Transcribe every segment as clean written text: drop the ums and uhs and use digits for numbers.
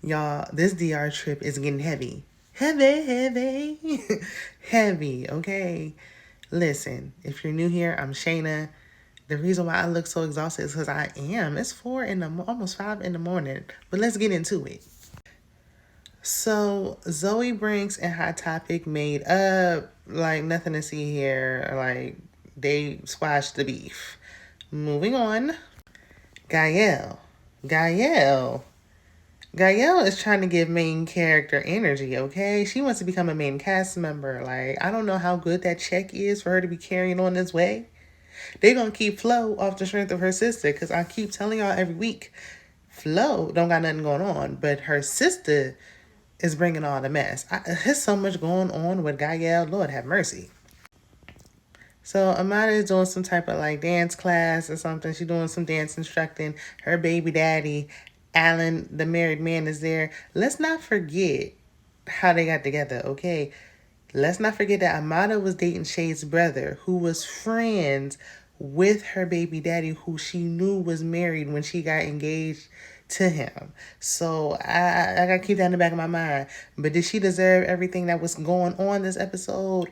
Y'all, this DR trip is getting heavy. Heavy. Heavy, okay? Listen, if you're new here, I'm Shayna. The reason why I look so exhausted is because I am. It's 4 in the almost 5 in the morning. But let's get into it. So Zoey Brinx and Hot Topic made up like nothing to see here. Like they squashed the beef. Moving on. Gayale. Gayale. Gayale is trying to give main character energy, okay? She wants to become a main cast member. Like, I don't know how good that check is for her to be carrying on this way. They're going to keep Flo off the strength of her sister, because I keep telling y'all every week, Flo don't got nothing going on, but her sister is bringing all the mess. There's so much going on with Gayale. Lord have mercy. So Amara is doing some type of like dance class or something. She's doing some dance instructing. Her baby daddy, Alan, the married man, is there. Let's not forget how they got together, okay? Let's not forget that Amara was dating Shay's brother, who was friends with her baby daddy, who she knew was married when she got engaged to him. So I gotta keep that in the back of my mind. But did she deserve everything that was going on this episode?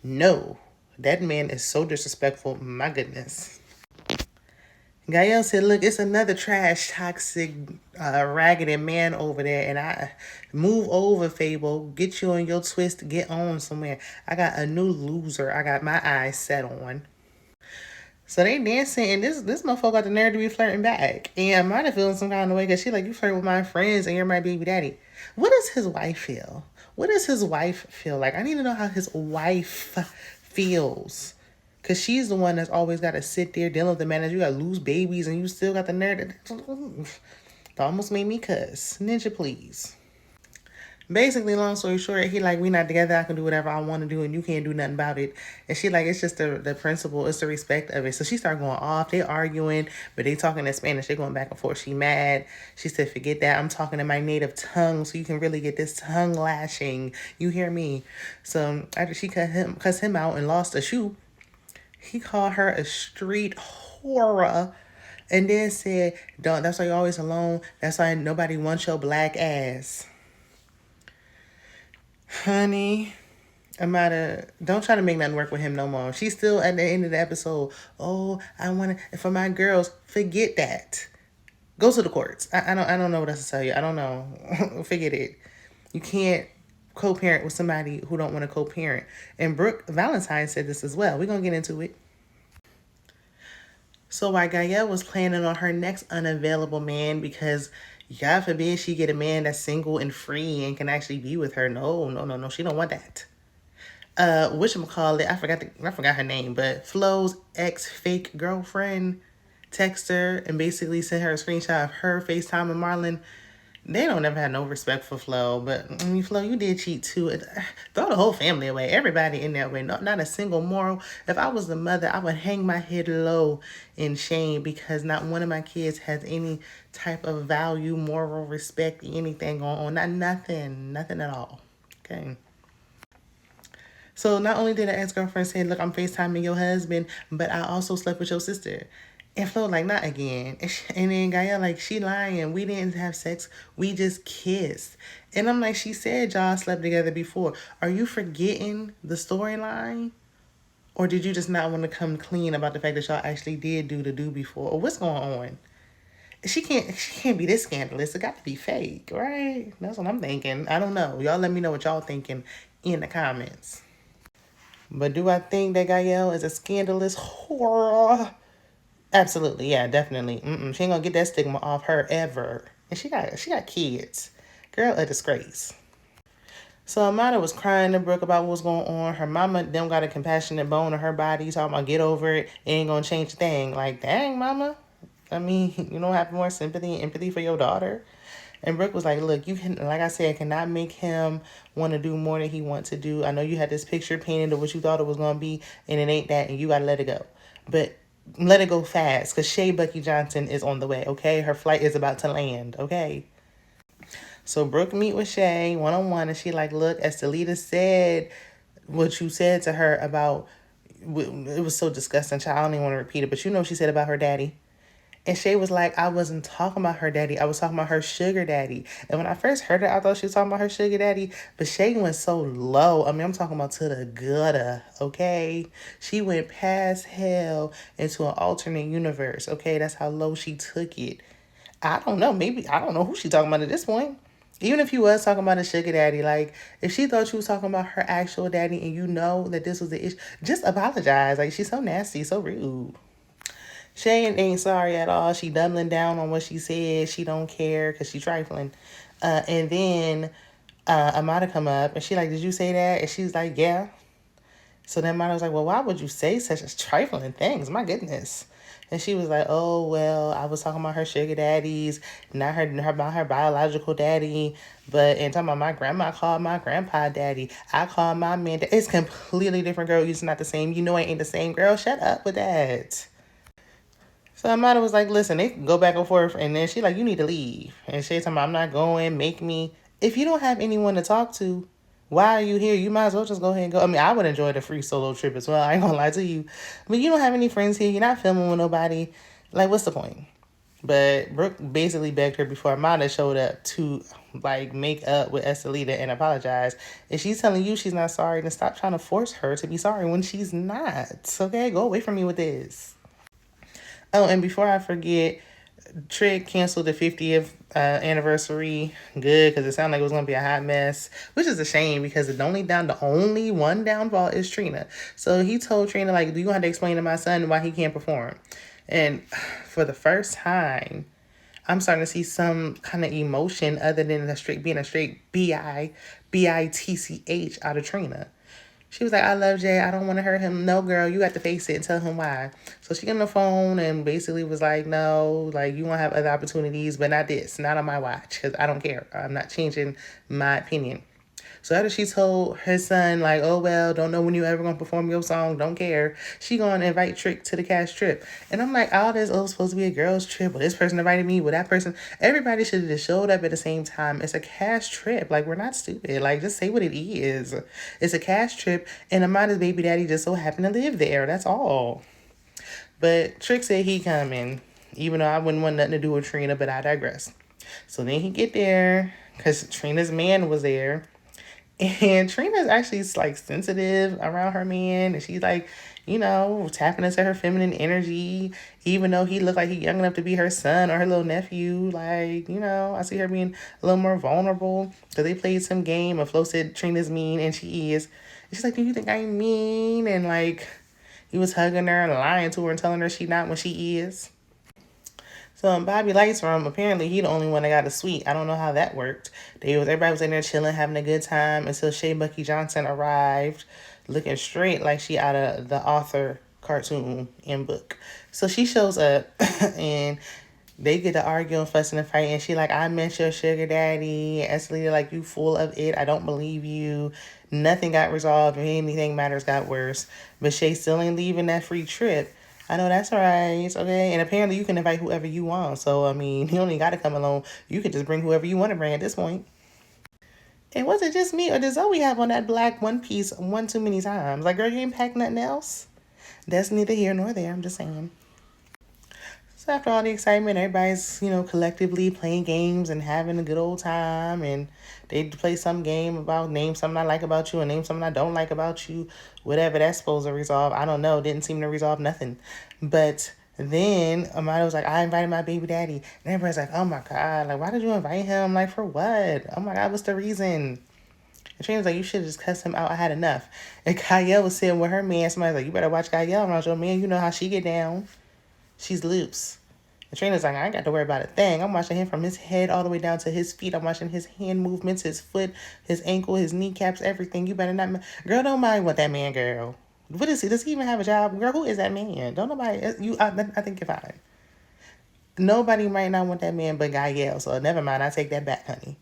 No. That man is so disrespectful. My goodness. Gayale said, look, it's another trash, toxic, raggedy man over there. And I move over, Fable. Get you on your twist. Get on somewhere. I got a new loser. I got my eyes set on. So they dancing, and this motherfucker got the nerve to be flirting back. And I might have feeling some kind of way because she like, you flirt with my friends and you're my baby daddy. What does his wife feel? What does his wife feel like? I need to know how his wife feels. Because she's the one that's always got to sit there dealing with the man. You got to lose babies and you still got the nerve. That almost made me cuss. Ninja, please. Basically, long story short, he like, we not together. I can do whatever I want to do and you can't do nothing about it. And she like, it's just the principle. It's the respect of it. So she started going off. They arguing, but they talking in Spanish. They going back and forth. She mad. She said, forget that. I'm talking in my native tongue so you can really get this tongue lashing. You hear me? So after she cussed him out and lost a shoe, he called her a street whore and then said, "Don't. That's why you're always alone. That's why nobody wants your black ass." Honey, don't try to make nothing work with him no more. She's still at the end of the episode. Oh, I want to, for my girls, forget that. Go to the courts. I don't know what else to tell you. I don't know. Forget it. You can't co-parent with somebody who don't want to co-parent. And Brooke Valentine said this as well. We're going to get into it. So while Gayale was planning on her next unavailable man, because God forbid she get a man that's single and free and can actually be with her. No. She don't want that. Whatchamacallit, I forgot her name, but Flo's ex-fake girlfriend texted her and basically sent her a screenshot of her FaceTime with Marlon. They don't ever have no respect for Flo, but I mean, Flo, you did cheat too. Throw the whole family away, everybody in that way. Not a single moral. If I was the mother, I would hang my head low in shame because not one of my kids has any type of value, moral, respect, anything going on. Nothing at all. Okay. So not only did her ex-girlfriend say, look, I'm FaceTiming your husband, but I also slept with your sister. And Flo like, not again. And then Gayale like, she lying. We didn't have sex. We just kissed. And I'm like, she said y'all slept together before. Are you forgetting the storyline? Or did you just not want to come clean about the fact that y'all actually did do before? Or what's going on? She can't be this scandalous. It got to be fake, right? That's what I'm thinking. I don't know. Y'all let me know what y'all thinking in the comments. But do I think that Gayale is a scandalous whore? Absolutely, yeah, definitely. She ain't gonna get that stigma off her ever. And she got kids. Girl, a disgrace. So Amara was crying to Brooke about what was going on. Her mama them got a compassionate bone in her body, talking about get over it. It ain't gonna change a thing. Like, dang, mama. I mean, you don't have more sympathy and empathy for your daughter. And Brooke was like, look, you can, like I said, cannot make him want to do more than he wants to do. I know you had this picture painted of what you thought it was going to be, and it ain't that, and you got to let it go. But let it go fast, because Shay Buckey Johnson is on the way, okay? Her flight is about to land, okay? So Brooke meet with Shay one-on-one, and she like, look, as the leader said, what you said to her about, it was so disgusting, child. I don't even want to repeat it, but you know what she said about her daddy. And Shay was like, I wasn't talking about her daddy. I was talking about her sugar daddy. And when I first heard it, I thought she was talking about her sugar daddy. But Shay went so low. I mean, I'm talking about to the gutter, okay? She went past hell into an alternate universe, okay? That's how low she took it. I don't know. Maybe, I don't know who she talking about at this point. Even if you was talking about a sugar daddy, like, if she thought you was talking about her actual daddy and you know that this was the issue, just apologize. Like, she's so nasty, so rude. Shay ain't sorry at all. She doubling down on what she said. She don't care because she trifling. And then Amara come up and she like, did you say that? And she's like, yeah. So then Amara was like, well, why would you say such a trifling things? My goodness. And she was like, oh, well, I was talking about her sugar daddies, not her about her biological daddy. But and talking about my grandma called my grandpa daddy. I call my man. It's completely different, girl. It's not the same. You know it ain't the same, girl. Shut up with that. So Amada was like, listen, they can go back and forth. And then she like, you need to leave. And she talking about, I'm not going, make me. If you don't have anyone to talk to, why are you here? You might as well just go ahead and go. I mean, I would enjoy the free solo trip as well. I ain't gonna lie to you. But you don't have any friends here. You're not filming with nobody. Like, what's the point? But Brooke basically begged her before Amada showed up to like make up with Estelita and apologize. And she's telling you she's not sorry, then stop trying to force her to be sorry when she's not. Okay, go away from me with this. Oh, and before I forget, Trick canceled the 50th anniversary. Good, because it sounded like it was going to be a hot mess, which is a shame because the only one downfall is Trina. So he told Trina, like, do you have to explain to my son why he can't perform? And for the first time, I'm starting to see some kind of emotion other than being a straight bitch out of Trina. She was like, I love Jay. I don't want to hurt him. No, girl, you got to face it and tell him why. So she got on the phone and basically was like, no, like, you won't have other opportunities, but not this, not on my watch, because I don't care. I'm not changing my opinion. So after she told her son, like, oh, well, don't know when you ever going to perform your song, don't care, she going to invite Trick to the cast trip. And I'm like, all this, supposed to be a girl's trip. Well, this person invited me, well, that person. Everybody should have just showed up at the same time. It's a cast trip. Like, we're not stupid. Like, just say what it is. It's a cast trip, and Amada's baby daddy just so happened to live there. That's all. But Trick said he coming, even though I wouldn't want nothing to do with Trina, but I digress. So then he get there, because Trina's man was there. And Trina's actually like sensitive around her man, and she's like, you know, tapping into her feminine energy, even though he looked like he's young enough to be her son or her little nephew. Like, you know, I see her being a little more vulnerable because they played some game. And Flo said Trina's mean, and she is. And she's like, do you think I'm mean? And like, he was hugging her and lying to her and telling her she not when she is. So in Bobby Light's room, apparently he the only one that got a suite. I don't know how that worked. Everybody was in there chilling, having a good time until Shay Buckey Johnson arrived, looking straight like she out of the author cartoon and book. So she shows up and they get to arguing, fussing, and fighting. She like, I meant your sugar daddy. Estelita like, you full of it. I don't believe you. Nothing got resolved. If anything matters got worse. But Shay still ain't leaving that free trip. I know that's right, okay? And apparently you can invite whoever you want. So, I mean, you don't even got to come alone. You can just bring whoever you want to bring at this point. And was it just me, or does Zoey have on that black one piece one too many times? Like, girl, you ain't packed nothing else? That's neither here nor there, I'm just saying. So after all the excitement, everybody's, you know, collectively playing games and having a good old time. And they play some game about name something I like about you and name something I don't like about you. Whatever that's supposed to resolve. I don't know. Didn't seem to resolve nothing. But then Amada was like, I invited my baby daddy. And everybody's like, oh my God. Like, why did you invite him? Like, for what? Oh my God, what's the reason? And Trina was like, you should have just cussed him out. I had enough. And Gayale was sitting with her man. Somebody's like, you better watch Gayale around your man. You know how she get down. She's loose. And Trina's like, I ain't got to worry about a thing. I'm watching him from his head all the way down to his feet. I'm watching his hand movements, his foot, his ankle, his kneecaps, everything. You better not. Girl, don't mind what that man, girl. What is he? Does he even have a job? Girl, who is that man? Don't nobody. I think you're fine. Nobody might not want that man but Gayale. So never mind. I take that back, honey.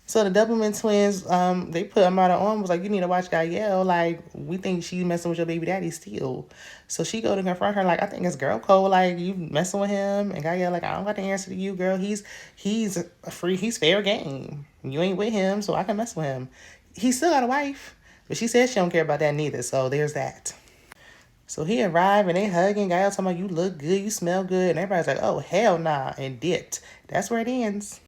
So the Doublemint twins, they put Amara on, was like, you need to watch Gayale. Like, we think she messing with your baby daddy still. So she go to confront her, like, I think it's girl code. Like, you messing with him. And Gayale, like, I don't got to answer to you, girl. He's fair game. You ain't with him, so I can mess with him. He still got a wife. But she says she don't care about that neither. So there's that. So he arrived and they hugging. Gayale talking about, you look good, you smell good. And everybody's like, oh, hell nah, and dipped. That's where it ends.